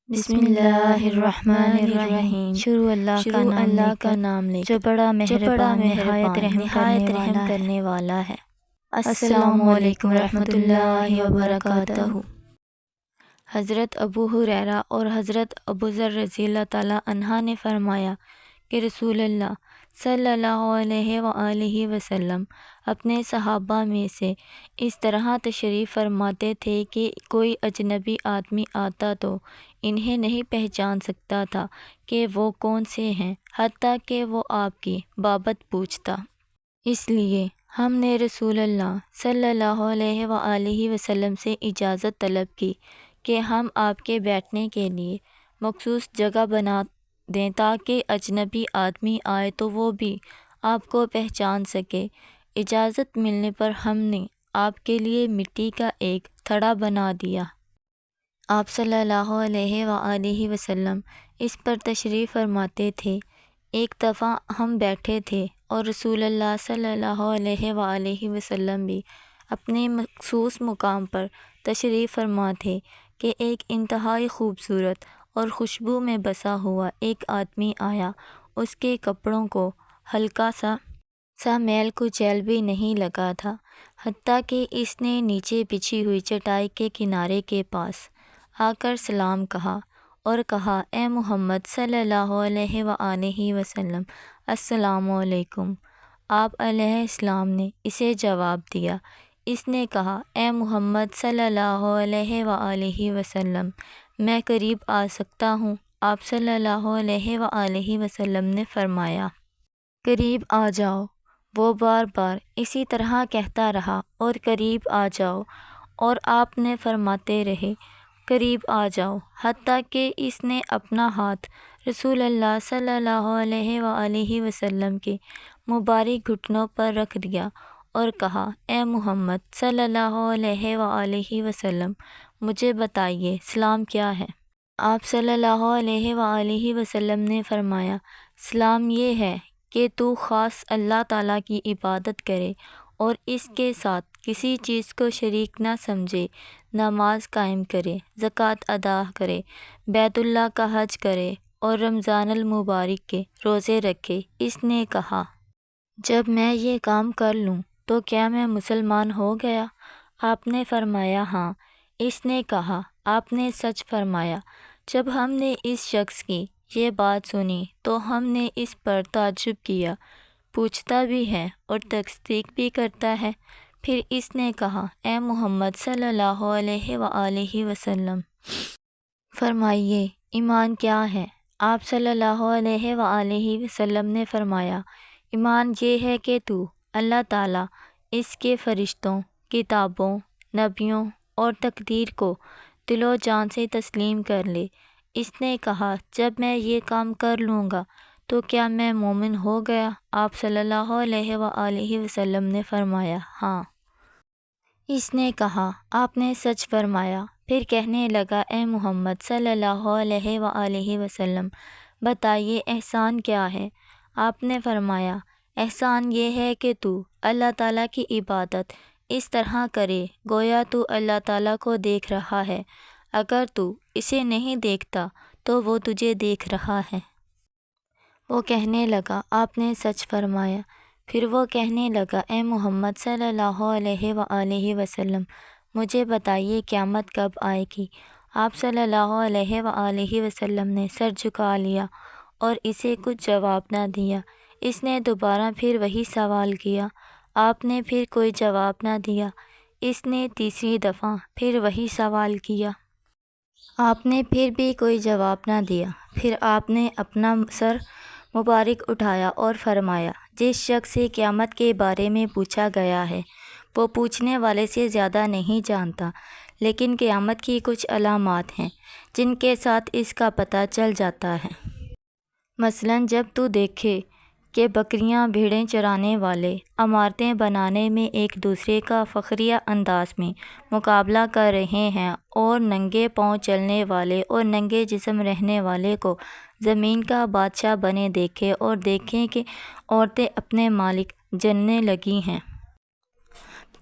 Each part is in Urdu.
بسم اللہ الرحمن الرحیم۔ شروع اللہ کا نام لے جو بڑا مہربان نہایت رحم کرنے والا ہے۔ السلام علیکم ورحمۃ اللہ وبرکاتہ۔ حضرت ابو ہریرہ اور حضرت ابو ذر رضی اللہ تعالیٰ عنہ نے فرمایا کہ رسول اللہ صلی اللہ علیہ وآلہ وسلم اپنے صحابہ میں سے اس طرح تشریف فرماتے تھے کہ کوئی اجنبی آدمی آتا تو انہیں نہیں پہچان سکتا تھا کہ وہ کون سے ہیں، حتیٰ کہ وہ آپ کی بابت پوچھتا۔ اس لیے ہم نے رسول اللہ صلی اللہ علیہ وآلہ وسلم سے اجازت طلب کی کہ ہم آپ کے بیٹھنے کے لیے مخصوص جگہ بنا دیں تاکہ اجنبی آدمی آئے تو وہ بھی آپ کو پہچان سکے۔ اجازت ملنے پر ہم نے آپ کے لیے مٹی کا ایک تھڑا بنا دیا۔ آپ صلی اللہ علیہ وآلہ وسلم اس پر تشریف فرماتے تھے۔ ایک دفعہ ہم بیٹھے تھے اور رسول اللہ صلی اللہ علیہ وآلہ وسلم بھی اپنے مخصوص مقام پر تشریف فرما تھے کہ ایک انتہائی خوبصورت اور خوشبو میں بسا ہوا ایک آدمی آیا۔ اس کے کپڑوں کو ہلکا سا میل کچیل بھی نہیں لگا تھا، حتیٰ کہ اس نے نیچے بچھی ہوئی چٹائی کے کنارے کے پاس آ کر سلام کہا اور کہا، اے محمد صلی اللہ علیہ وآلہ وسلم، السلام علیکم۔ آپ علیہ السلام نے اسے جواب دیا۔ اس نے کہا، اے محمد صلی اللہ علیہ وآلہ وسلم، میں قریب آ سکتا ہوں؟ آپ صلی اللہ علیہ وآلہ وسلم نے فرمایا، قریب آ جاؤ۔ وہ بار بار اسی طرح کہتا رہا اور قریب آ جاؤ، اور آپ نے فرماتے رہے، قریب آ جاؤ، حتیٰ کہ اس نے اپنا ہاتھ رسول اللہ صلی اللہ علیہ وآلہ وسلم کے مبارک گھٹنوں پر رکھ دیا اور کہا، اے محمد صلی اللہ علیہ وآلہ وسلم، مجھے بتائیے سلام کیا ہے؟ آپ صلی اللہ علیہ وآلہ وسلم نے فرمایا، سلام یہ ہے کہ تو خاص اللہ تعالیٰ کی عبادت کرے اور اس کے ساتھ کسی چیز کو شریک نہ سمجھے، نماز قائم کرے، زکوٰۃ ادا کرے، بیت اللہ کا حج کرے اور رمضان المبارک کے روزے رکھے۔ اس نے کہا، جب میں یہ کام کر لوں تو کیا میں مسلمان ہو گیا؟ آپ نے فرمایا، ہاں۔ اس نے کہا، آپ نے سچ فرمایا۔ جب ہم نے اس شخص کی یہ بات سنی تو ہم نے اس پر تعجب کیا، پوچھتا بھی ہے اور تصدیق بھی کرتا ہے۔ پھر اس نے کہا، اے محمد صلی اللہ علیہ وآلہ وسلم، فرمائیے ایمان کیا ہے؟ آپ صلی اللہ علیہ وآلہ وسلم نے فرمایا، ایمان یہ ہے کہ تو اللہ تعالیٰ، اس کے فرشتوں، کتابوں، نبیوں اور تقدیر کو دل و جان سے تسلیم کر لے۔ اس نے کہا، جب میں یہ کام کر لوں گا تو کیا میں مومن ہو گیا؟ آپ صلی اللہ علیہ وآلہ وسلم نے فرمایا، ہاں۔ اس نے کہا، آپ نے سچ فرمایا۔ پھر کہنے لگا، اے محمد صلی اللہ علیہ وآلہ وسلم، بتائیے احسان کیا ہے؟ آپ نے فرمایا، احسان یہ ہے کہ تو اللہ تعالیٰ کی عبادت اس طرح کرے گویا تو اللہ تعالیٰ کو دیکھ رہا ہے، اگر تو اسے نہیں دیکھتا تو وہ تجھے دیکھ رہا ہے۔ وہ کہنے لگا، آپ نے سچ فرمایا۔ پھر وہ کہنے لگا، اے محمد صلی اللہ علیہ وآلہ وسلم، مجھے بتائیے قیامت کب آئے گی؟ آپ صلی اللہ علیہ وآلہ وسلم نے سر جھکا لیا اور اسے کچھ جواب نہ دیا۔ اس نے دوبارہ پھر وہی سوال کیا۔ آپ نے پھر کوئی جواب نہ دیا۔ اس نے تیسری دفعہ پھر وہی سوال کیا۔ آپ نے پھر بھی کوئی جواب نہ دیا۔ پھر آپ نے اپنا سر مبارک اٹھایا اور فرمایا، جس شخص سے قیامت کے بارے میں پوچھا گیا ہے وہ پوچھنے والے سے زیادہ نہیں جانتا، لیکن قیامت کی کچھ علامات ہیں جن کے ساتھ اس کا پتہ چل جاتا ہے۔ مثلاً جب تو دیکھے کہ بکریاں بھیڑیں چرانے والے عمارتیں بنانے میں ایک دوسرے کا فخریہ انداز میں مقابلہ کر رہے ہیں، اور ننگے پاؤں چلنے والے اور ننگے جسم رہنے والے کو زمین کا بادشاہ بنے دیکھے، اور دیکھیں کہ عورتیں اپنے مالک جننے لگی ہیں،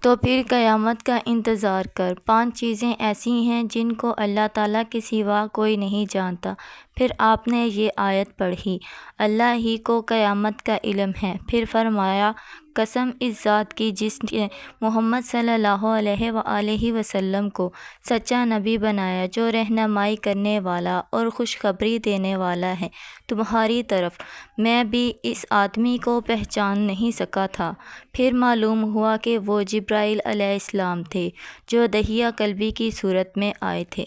تو پھر قیامت کا انتظار کر۔ 5 چیزیں ایسی ہیں جن کو اللہ تعالیٰ کے سوا کوئی نہیں جانتا۔ پھر آپ نے یہ آیت پڑھی، اللہ ہی کو قیامت کا علم ہے۔ پھر فرمایا، قسم اس ذات کی جس نے محمد صلی اللہ علیہ وآلہ وسلم کو سچا نبی بنایا، جو رہنمائی کرنے والا اور خوشخبری دینے والا ہے تمہاری طرف، میں بھی اس آدمی کو پہچان نہیں سکا تھا۔ پھر معلوم ہوا کہ وہ جبرائیل علیہ السلام تھے جو دحیہ کلبی کی صورت میں آئے تھے۔